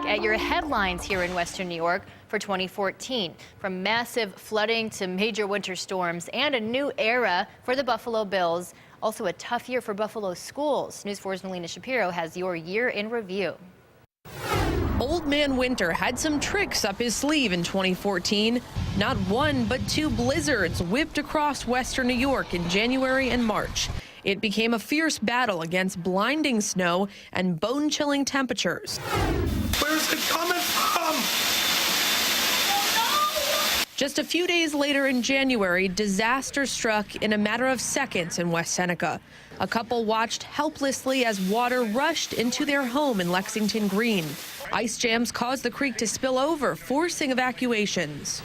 at your headlines here in Western New York for 2014. From massive flooding to major winter storms and a new era for the Buffalo Bills. Also a tough year for Buffalo schools. News 4's Melina Shapiro has your year in review. Old Man Winter had some tricks up his sleeve in 2014. Not one, but two blizzards whipped across Western New York in January and March. It became a fierce battle against blinding snow and bone-chilling temperatures. Where's it coming from? Just a few days later in January, disaster struck in a matter of seconds in West Seneca. A couple watched helplessly as water rushed into their home in Lexington Green. Ice jams caused the creek to spill over, forcing evacuations.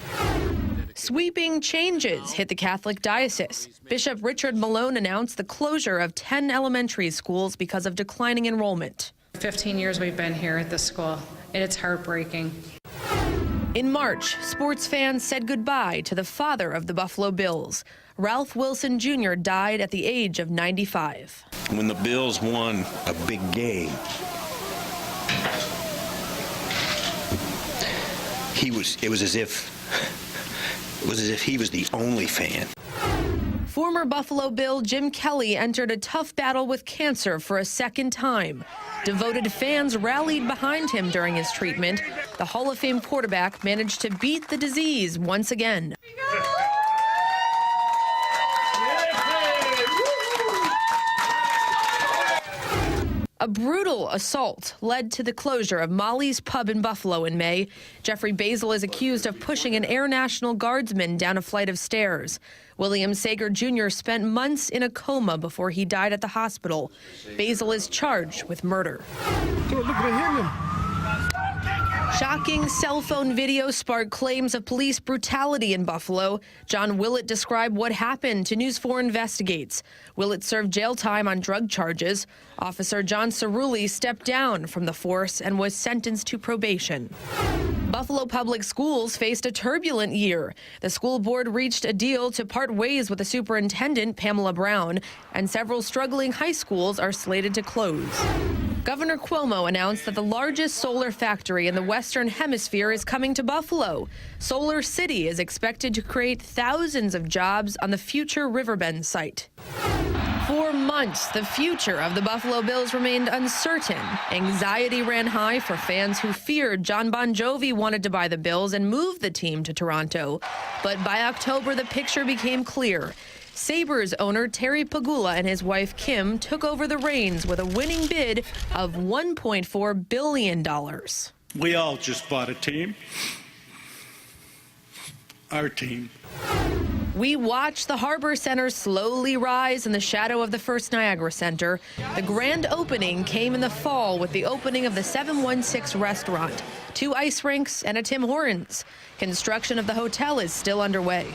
Sweeping changes hit the Catholic diocese. Bishop Richard Malone announced the closure of 10 elementary schools because of declining enrollment. 15 years we've been here at this school, and it's heartbreaking. In March, sports fans said goodbye to the father of the Buffalo Bills. Ralph Wilson Jr. died at the age of 95. When the Bills won a big game, it was as if he was the only fan. Former Buffalo Bill Jim Kelly entered a tough battle with cancer for a second time. Devoted fans rallied behind him during his treatment. The Hall of Fame quarterback managed to beat the disease once again. A brutal assault led to the closure of Molly's Pub in Buffalo in May. Jeffrey Basil is accused of pushing an Air National Guardsman down a flight of stairs. William Sager Jr. spent months in a coma before he died at the hospital. Basil is charged with murder. Shocking cell phone video sparked claims of police brutality in Buffalo. John Willett described what happened to News 4 Investigates. Willett served jail time on drug charges. Officer John Cerulli stepped down from the force and was sentenced to probation. Buffalo Public Schools faced a turbulent year. The school board reached a deal to part ways with the superintendent, Pamela Brown, and several struggling high schools are slated to close. Governor Cuomo announced that the largest solar factory in the Western Hemisphere is coming to Buffalo. Solar City is expected to create thousands of jobs on the future Riverbend site. For months, the future of the Buffalo Bills remained uncertain. Anxiety ran high for fans who feared John Bon Jovi wanted to buy the Bills and move the team to Toronto. But by October, the picture became clear. Sabres owner Terry Pegula and his wife Kim took over the reins with a winning bid of $1.4 billion. We all just bought a team. Our team. We watched the Harbor Center slowly rise in the shadow of the first Niagara Center. The grand opening came in the fall with the opening of the 716 restaurant, 2 ice rinks, and a Tim Hortons. Construction of the hotel is still underway.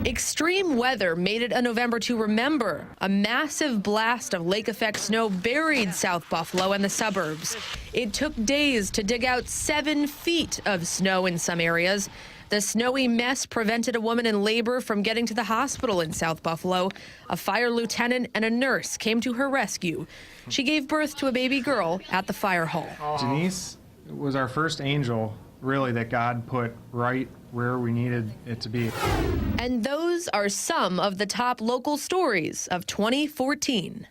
Extreme weather made it a November to remember. A massive blast of lake-effect snow buried South Buffalo and the suburbs. It took days to dig out 7 feet of snow in some areas. The snowy mess prevented a woman in labor from getting to the hospital in South Buffalo. A fire lieutenant and a nurse came to her rescue. She gave birth to a baby girl at the fire hall. Denise was our first angel, really, that God put right where we needed it to be. And those are some of the top local stories of 2014.